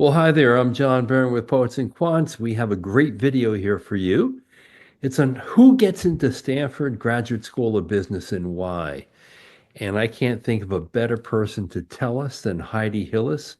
Well, hi there. I'm John Byrne with Poets and Quants. We have a great video here for you. It's on who gets into Stanford Graduate School of Business and why. And I can't think of a better person to tell us than Heidi Hillis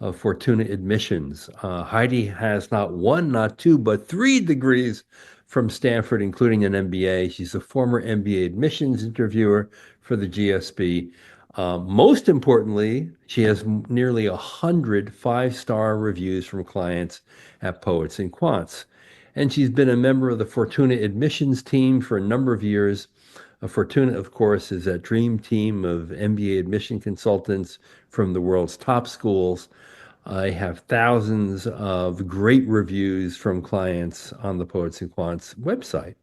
of Fortuna Admissions. Heidi has not one, not two, but three degrees from Stanford, including an MBA. She's a former MBA admissions interviewer for the GSB. Most importantly, she has nearly 100 five-star reviews from clients at Poets and Quants. And she's been a member of the Fortuna admissions team for a number of years. Fortuna, of course, is that dream team of MBA admission consultants from the world's top schools. I have thousands of great reviews from clients on the Poets and Quants website.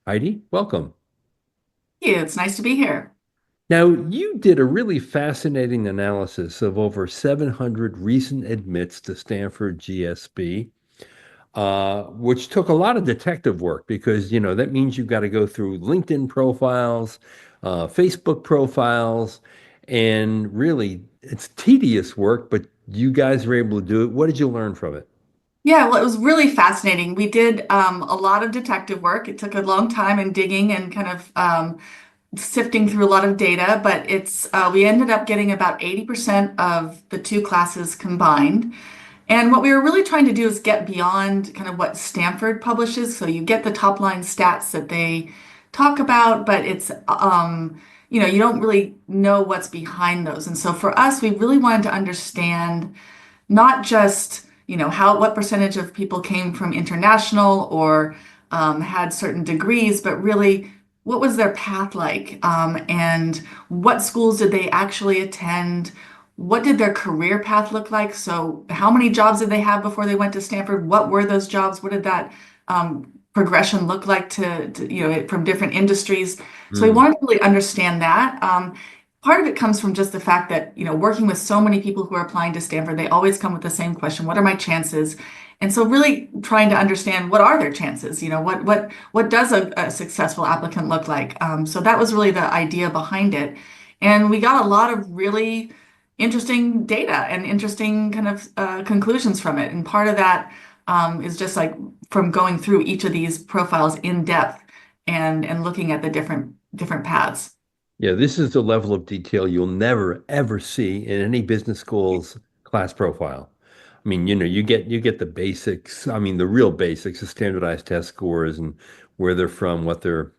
Heidi, welcome. You. It's nice to be here. Now, you did a really fascinating analysis of over 700 recent admits to Stanford GSB, which took a lot of detective work because, that means you've got to go through LinkedIn profiles, Facebook profiles, and really it's tedious work, but you guys were able to do it. What did you learn from it? Yeah, well, it was really fascinating. We did a lot of detective work. It took a long time in digging and kind of sifting through a lot of data, but it's we ended up getting about 80% of the two classes combined. And what we were really trying to do is get beyond kind of what Stanford publishes. So you get the top line stats that they talk about, but you don't really know what's behind those. And so for us, we really wanted to understand not just, what percentage of people came from international or had certain degrees, but really what was their path like? And what schools did they actually attend? What did their career path look like? So, how many jobs did they have before they went to Stanford? What were those jobs? What did that progression look like from different industries? So, we Mm, wanted to really understand that. Part of it comes from just the fact that, working with so many people who are applying to Stanford, they always come with the same question, what are my chances? And so really trying to understand what are their chances? What does a successful applicant look like? So that was really the idea behind it. And we got a lot of really interesting data and interesting kind of conclusions from it. And part of that is just like from going through each of these profiles in depth and looking at the different paths. yeah, this is the level of detail you'll never ever see in any business school's class profile. I mean, you get the basics. I mean, the real basics, the standardized test scores and where they're from, what their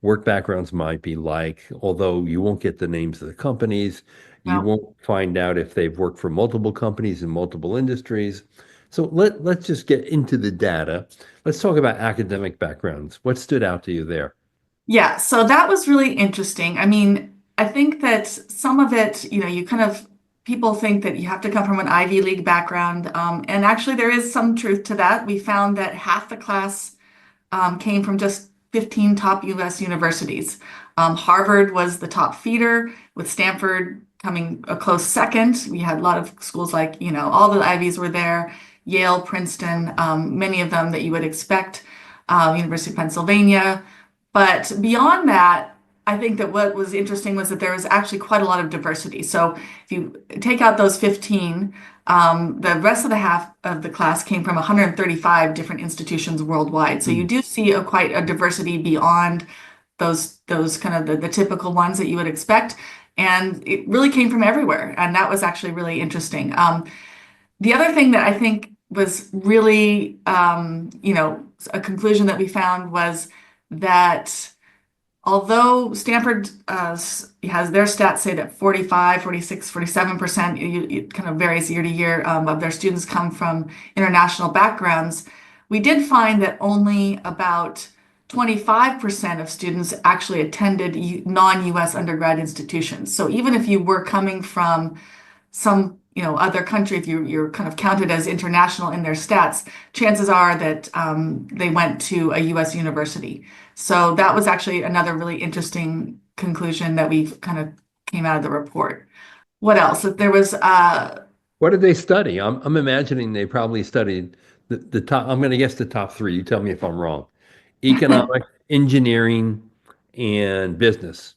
work backgrounds might be like. Although you won't get the names of the companies, you Well, won't find out if they've worked for multiple companies in multiple industries. So let's just get into the data. Let's talk about academic backgrounds. What stood out to you there? yeah, so that was really interesting. I mean, I think that some of it, you kind of people think that you have to come from an Ivy League background, and actually there is some truth to that. We found that half the class came from just 15 top US universities. Harvard was the top feeder, with Stanford coming a close second. We had a lot of schools like, all the Ivies were there, Yale, Princeton, many of them that you would expect, University of Pennsylvania. But beyond that, I think that what was interesting was that there was actually quite a lot of diversity. So if you take out those 15, the rest of the half of the class came from 135 different institutions worldwide. So you Mm. do see quite a diversity beyond those kind of the typical ones that you would expect. And it really came from everywhere. And that was actually really interesting. The other thing that I think was really, a conclusion that we found was that although Stanford has their stats say that 45, 46, 47%, it kind of varies year to year, of their students come from international backgrounds, we did find that only about 25% of students actually attended non-US undergrad institutions. So even if you were coming from some other country, if you're kind of counted as international in their stats, chances are that they went to a US university. So that was actually another really interesting conclusion that we kind of came out of the report. What else? That there was What did they study? I'm imagining they probably studied the top. I'm going to guess the top three. You tell me if I'm wrong. Economic, engineering, and business.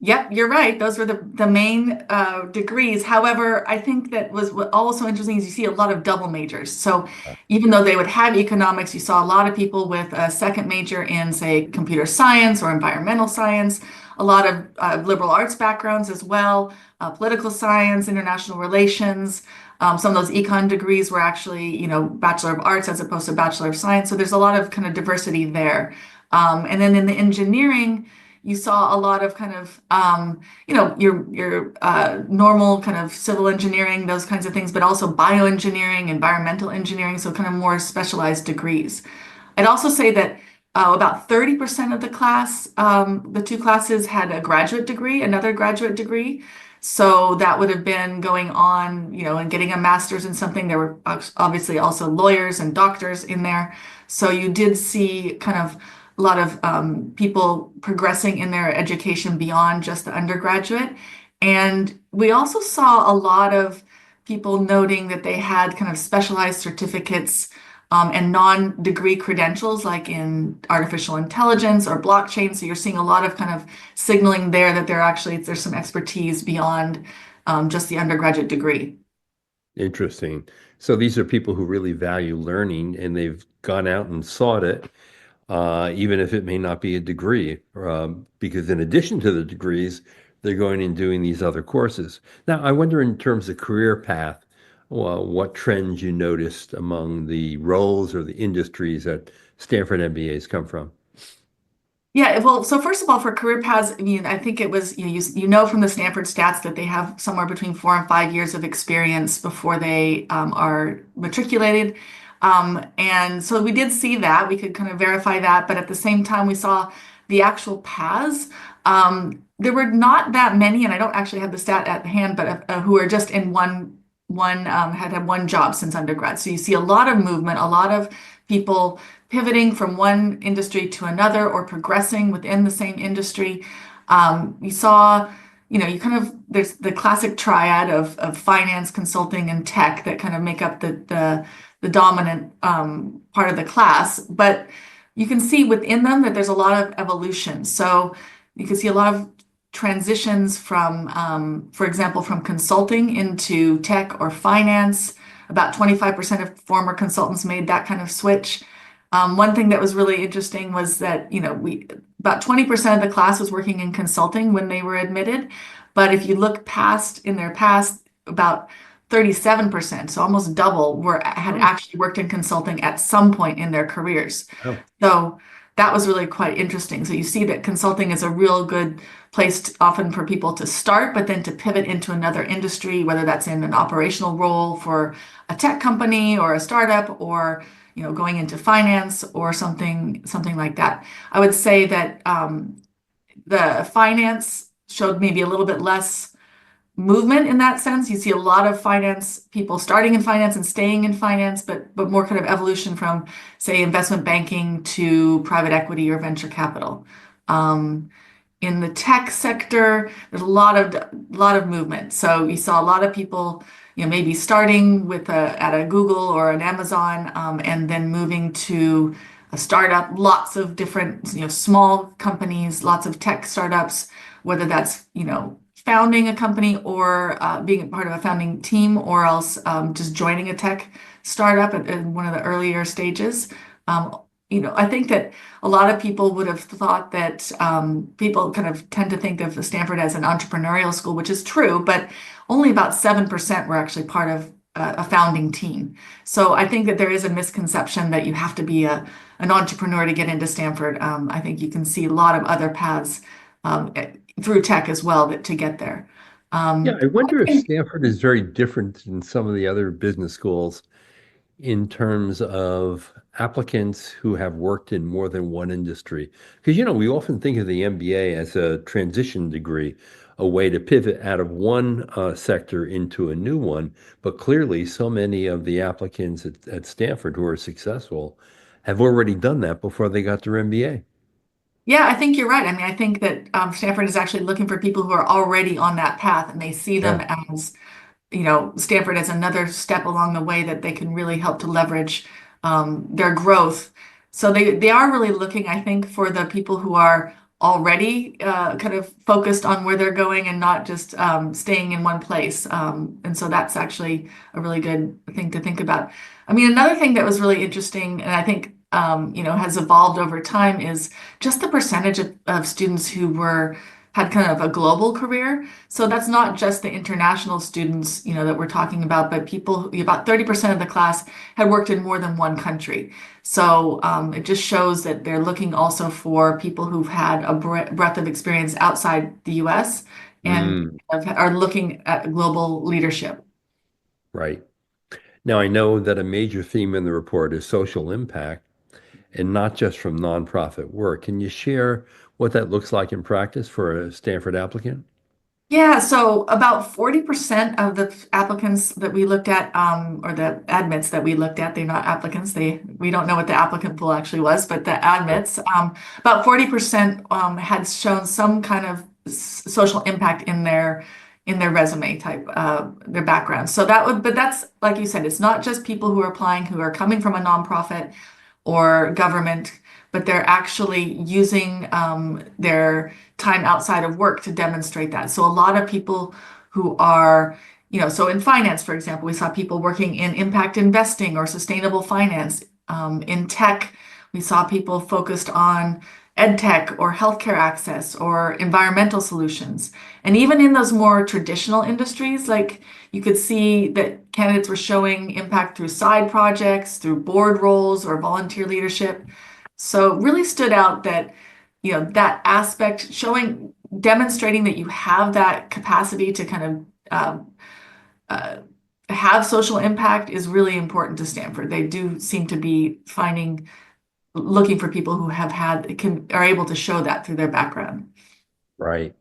Yep, you're right. Those were the main degrees. However, I think that was what also interesting is you see a lot of double majors. So even though they would have economics, you saw a lot of people with a second major in, say, computer science or environmental science, a lot of liberal arts backgrounds as well, political science, international relations. Some of those econ degrees were actually, Bachelor of Arts as opposed to Bachelor of Science. So there's a lot of kind of diversity there. And then in the engineering, you saw a lot of kind of your normal kind of civil engineering, those kinds of things, but also bioengineering, environmental engineering, so kind of more specialized degrees. I'd also say that about 30% of the class, the two classes had a graduate degree, another graduate degree. So that would have been going on, and getting a master's in something. There were obviously also lawyers and doctors in there. So you did see kind of a lot of people progressing in their education beyond just the undergraduate. And we also saw a lot of people noting that they had kind of specialized certificates and non-degree credentials, like in artificial intelligence or blockchain. So you're seeing a lot of kind of signaling there that there's some expertise beyond just the undergraduate degree. Interesting. So these are people who really value learning and they've gone out and sought it, even if it may not be a degree, because in addition to the degrees, they're going and doing these other courses. Now, I wonder in terms of career path, well, what trends you noticed among the roles or the industries that Stanford MBAs come from. Yeah, well, so first of all, for career paths, I mean, I think it was, you know from the Stanford stats that they have somewhere between 4 and 5 years of experience before they are matriculated. And so we did see that. We could kind of verify that. But at the same time, we saw the actual paths. There were not that many, and I don't actually have the stat at hand, but who are just in had one job since undergrad. So you see a lot of movement, a lot of people pivoting from one industry to another or progressing within the same industry. You saw, there's the classic triad of finance, consulting, and tech that kind of make up the dominant part of the class. But you can see within them that there's a lot of evolution. So you can see a lot of transitions from, for example, from consulting into tech or finance. About 25% of former consultants made that kind of switch. One thing that was really interesting was that, about 20% of the class was working in consulting when they were admitted. But if you look in their past, about 37%, so almost double, had actually worked in consulting at some point in their careers. Oh, So that was really quite interesting. So you see that consulting is a real good place often for people to start, but then to pivot into another industry, whether that's in an operational role for a tech company or a startup, or going into finance or something like that. I would say that the finance showed maybe a little bit less movement in that sense. You see a lot of finance people starting in finance and staying in finance, but more kind of evolution from, say, investment banking to private equity or venture capital. In the tech sector, there's a lot of movement. So you saw a lot of people, maybe starting at a Google or an Amazon, and then moving to a startup. Lots of different, small companies, lots of tech startups, whether that's, founding a company or being a part of a founding team, or else just joining a tech startup in one of the earlier stages. I think that a lot of people would have thought that people kind of tend to think of Stanford as an entrepreneurial school, which is true, but only about 7% were actually part of a founding team. So I think that there is a misconception that you have to be an entrepreneur to get into Stanford. I think you can see a lot of other paths through tech as well to get there. yeah. I I wonder if think Stanford is very different than some of the other business schools in terms of applicants who have worked in more than one industry. Because, we often think of the MBA as a transition degree, a way to pivot out of one sector into a new one. But clearly, so many of the applicants at Stanford who are successful have already done that before they got their MBA. Yeah, I think you're right. I mean, I think that Stanford is actually looking for people who are already on that path, and they see them Yeah. as, Stanford as another step along the way that they can really help to leverage their growth. So they are really looking, I think, for the people who are already kind of focused on where they're going and not just staying in one place. And so that's actually a really good thing to think about. I mean, another thing that was really interesting, and I think has evolved over time, is just the percentage of students who had kind of a global career. So that's not just the international students, that we're talking about, but about 30% of the class had worked in more than one country. So it just shows that they're looking also for people who've had a breadth of experience outside the US and Mm, are looking at global leadership. right. Now, I know that a major theme in the report is social impact and not just from nonprofit work. Can you share what that looks like in practice for a Stanford applicant? Yeah, so about 40% of the applicants that we looked at, or the admits that we looked at, they're not applicants. We don't know what the applicant pool actually was, but the Yeah. admits, about 40% had shown some kind of social impact in their resume type, their background. But that's like you said, it's not just people who are applying who are coming from a nonprofit or government, but they're actually using their time outside of work to demonstrate that. So a lot of people who are, so in finance, for example, we saw people working in impact investing or sustainable finance. In tech, we saw people focused on ed tech or healthcare access or environmental solutions. And even in those more traditional industries, like you could see that candidates were showing impact through side projects, through board roles or volunteer leadership. So it really stood out that, that aspect demonstrating that you have that capacity to kind of uh, have social impact is really important to Stanford. They do seem to be looking for people who are able to show that through their background. Right.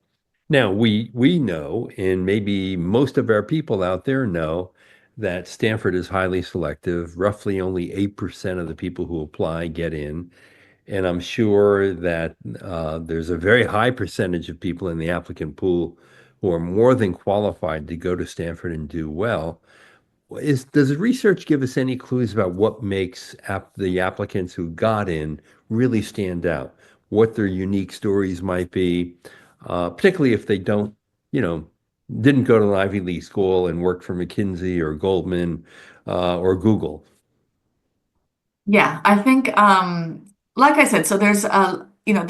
Now, we know, and maybe most of our people out there know, that Stanford is highly selective. Roughly only 8% of the people who apply get in. And I'm sure that there's a very high percentage of people in the applicant pool who are more than qualified to go to Stanford and do well. Does the research give us any clues about what makes the applicants who got in really stand out? What their unique stories might be, particularly if they don't, you know, didn't go to an Ivy League school and worked for McKinsey or Goldman or Google. Yeah, I think, like I said, so there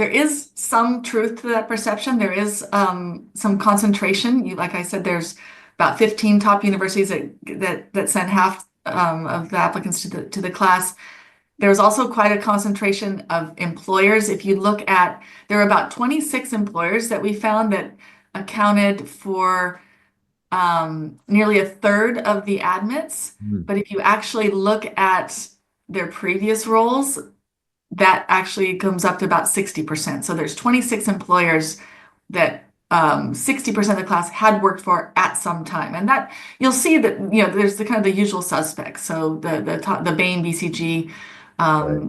is some truth to that perception. There is some concentration. Like I said, there's about 15 top universities that send half of the applicants to the class. There's also quite a concentration of employers. If you look at, there are about 26 employers that we found that accounted for nearly a third of the admits. Hmm. But if you actually look at their previous roles, that actually comes up to about 60%. So there's 26 employers that 60% of the class had worked for at some time. And that you'll see that, there's the kind of the usual suspects. So the Bain, BCG, Right.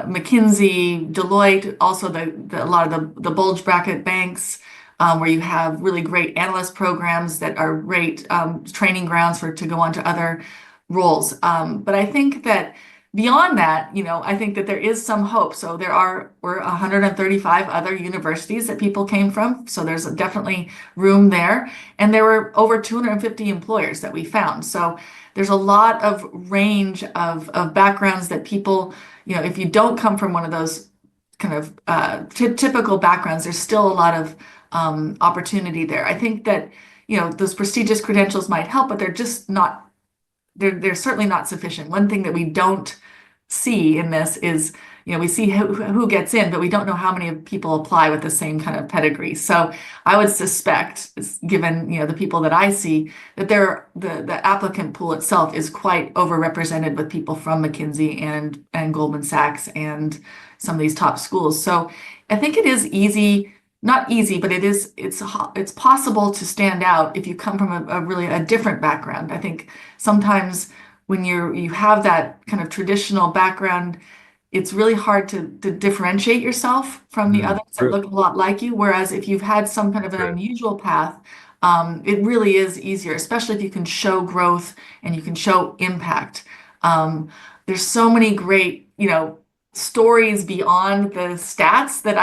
McKinsey, Deloitte, also a lot of the bulge bracket banks, where you have really great analyst programs that are great training grounds to go on to other roles. But I think that beyond that, I think that there is some hope. So we're 135 other universities that people came from. So there's definitely room there. And there were over 250 employers that we found. So there's a lot of range of backgrounds that people, if you don't come from one of those kind of typical backgrounds, there's still a lot of opportunity there. I think that, those prestigious credentials might help, but they're just not, they're certainly not sufficient. One thing that we don't see in this is, we see who gets in, but we don't know how many people apply with the same kind of pedigree. So I would suspect, given, the people that I see, that the applicant pool itself is quite overrepresented with people from McKinsey and Goldman Sachs and some of these top schools. So I think it is easy, not easy, but it's possible to stand out if you come from a really a different background. I think sometimes when you have that kind of traditional background, it's really hard to differentiate yourself from the Mm, others that true. look a lot like you. Whereas if you've had some kind of an True. unusual path, it really is easier, especially if you can show growth and you can show impact. Um, there's so many great, stories beyond the stats that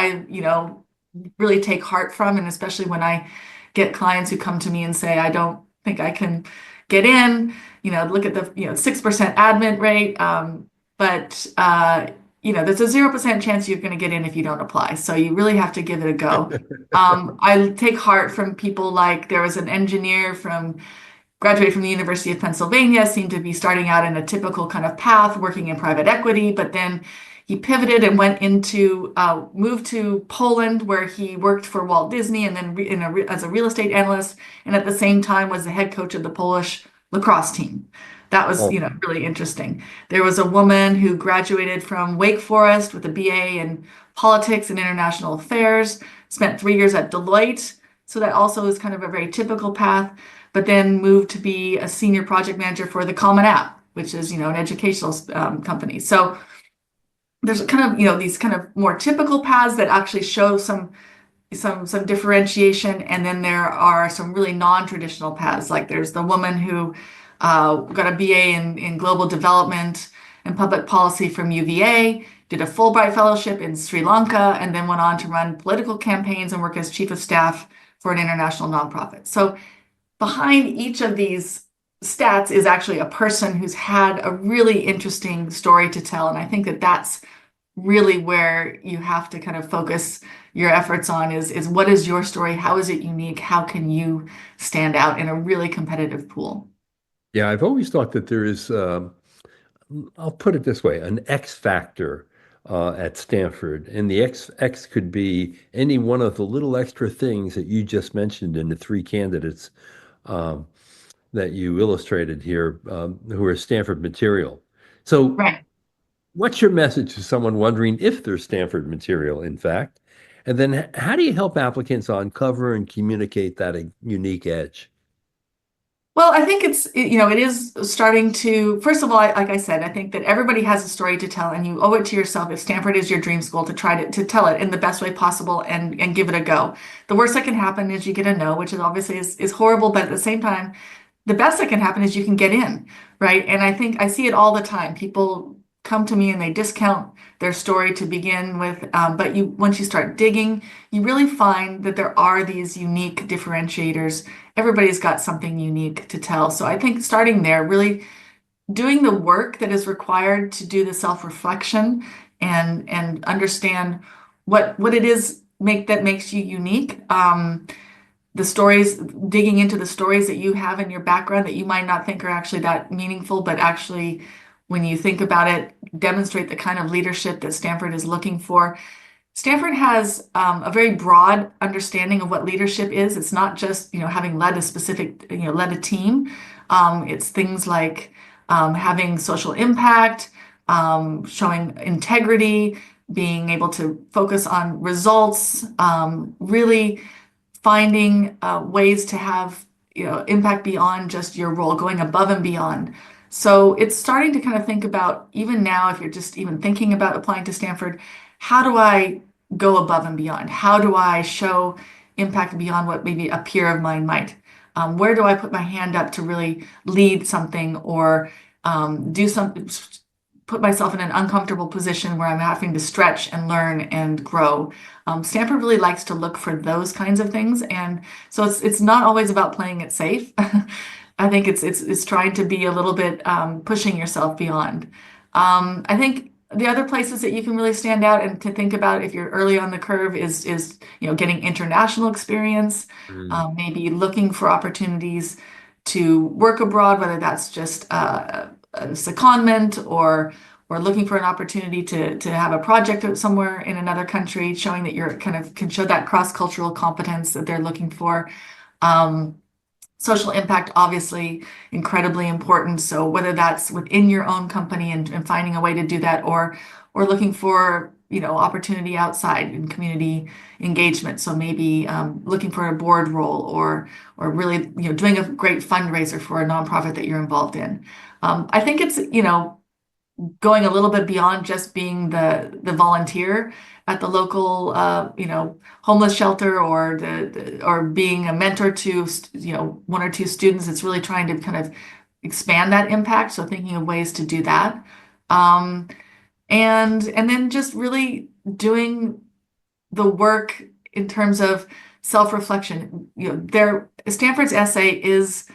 really take heart from. And especially when I get clients who come to me and say, I don't think I can get in, look at the, 6% admit rate. But there's a 0% chance you're going to get in if you don't apply. So you really have to give it a go. I take heart from people like there was an engineer graduated from the University of Pennsylvania, seemed to be starting out in a typical kind of path, working in private equity, but then he pivoted and moved to Poland, where he worked for Walt Disney and then as a real estate analyst, and at the same time was the head coach of the Polish lacrosse team. That was, Oh, really interesting. There was a woman who graduated from Wake Forest with a BA in politics and international affairs, spent 3 years at Deloitte. So that also is kind of a very typical path, but then moved to be a senior project manager for the Common App, which is, an educational company. So there's kind of, these kind of more typical paths that actually show some differentiation, and then there are some really non-traditional paths. Like there's the woman who got a BA in global development and public policy from UVA, did a Fulbright fellowship in Sri Lanka, and then went on to run political campaigns and work as chief of staff for an international nonprofit. So behind each of these stats is actually a person who's had a really interesting story to tell. And I think that that's really where you have to kind of focus your efforts on is what is your story? How is it unique? How can you stand out in a really competitive pool? yeah, I've always thought that there is, I'll put it this way, an X factor at Stanford. And the X could be any one of the little extra things that you just mentioned in the three candidates um, that you illustrated here, who are Stanford material. So, Right. what's your message to someone wondering if they're Stanford material, in fact? And then how do you help applicants uncover and communicate that unique edge? Well, I think it is starting to, first of all, like I said, I think that everybody has a story to tell, and you owe it to yourself if Stanford is your dream school to try to tell it in the best way possible and give it a go. The worst that can happen is you get a no, which is obviously is horrible, but at the same time, the best that can happen is you can get in, right? And I think I see it all the time. People come to me and they discount their story to begin with, but once you start digging, you really find that there are these unique differentiators. Everybody's got something unique to tell. So I think starting there, really doing the work that is required to do the self-reflection and understand what it is that makes you unique. The stories, digging into the stories that you have in your background that you might not think are actually that meaningful, but actually, when you think about it, demonstrate the kind of leadership that Stanford is looking for. Stanford has a very broad understanding of what leadership is. It's not just, having led a specific, led a team. It's things like having social impact, showing integrity, being able to focus on results, really finding ways to have impact beyond just your role, going above and beyond. So it's starting to kind of think about, even now, if you're just even thinking about applying to Stanford, how do I go above and beyond? How do I show impact beyond what maybe a peer of mine might? Where do I put my hand up to really lead something or do something, put myself in an uncomfortable position where I'm having to stretch and learn and grow? Stanford really likes to look for those kinds of things, and so it's not always about playing it safe. I think it's trying to be a little bit pushing yourself beyond. I think the other places that you can really stand out and to think about if you're early on the curve is getting international experience, Mm. maybe looking for opportunities to work abroad, whether that's just a secondment or looking for an opportunity to have a project somewhere in another country, showing that you're kind of can show that cross-cultural competence that they're looking for. Um, Social impact, obviously, incredibly important. So whether that's within your own company and finding a way to do that, or looking for opportunity outside in community engagement. So maybe looking for a board role or really doing a great fundraiser for a nonprofit that you're involved in. I think it's going a little bit beyond just being the volunteer at the local homeless shelter or being a mentor to one or two students. It's really trying to kind of expand that impact. So thinking of ways to do that. And then just really doing the work in terms of self-reflection. Stanford's essay is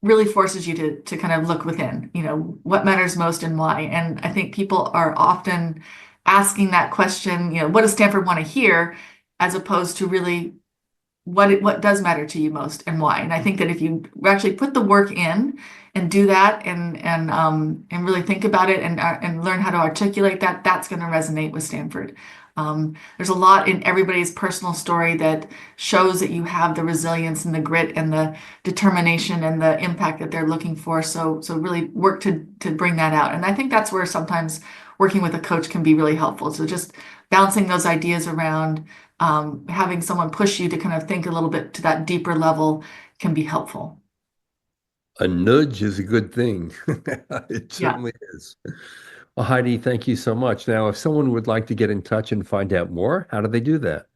really forces you to kind of look within, what matters most and why. And I think people are often asking that question, what does Stanford want to hear, as opposed to really what does matter to you most and why. And I think that if you actually put the work in and do that and really think about it and learn how to articulate that, that's going to resonate with Stanford. There's a lot in everybody's personal story that shows that you have the resilience and the grit and the determination and the impact that they're looking for. So really work to bring that out. And I think that's where sometimes working with a coach can be really helpful. So just bouncing those ideas around, having someone push you to kind of think a little bit to that deeper level can be helpful. A nudge is a good thing. It Yeah. certainly is. Well, Heidi, thank you so much. Now, if someone would like to get in touch and find out more, how do they do that?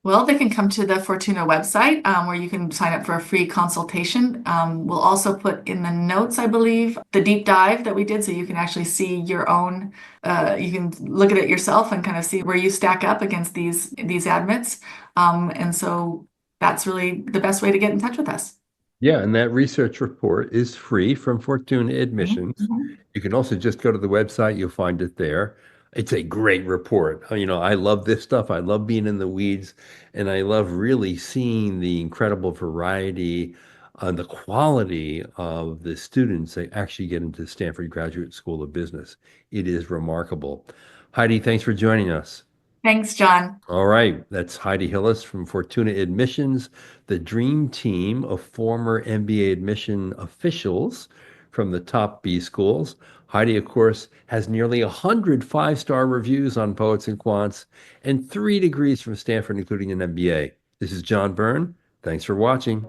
Well, they can come to the Fortuna website where you can sign up for a free consultation. We'll also put in the notes, I believe, the deep dive that we did so you can actually see your own, you can look at it yourself and kind of see where you stack up against these admits. And so that's really the best way to get in touch with us. Yeah, and that research report is free from Fortuna Mhm, Admissions. mhm. You can also just go to the website, you'll find it there. It's a great report. I love this stuff. I love being in the weeds, and I love really seeing the incredible variety and the quality of the students that actually get into Stanford Graduate School of Business. It is remarkable. Heidi, thanks for joining us. Thanks, John. All right, that's Heidi Hillis from Fortuna Admissions, the dream team of former MBA admission officials from the top B schools. Heidi, of course, has nearly 100 five-star reviews on Poets and Quants and 3 degrees from Stanford, including an MBA. This is John Byrne. Thanks for watching.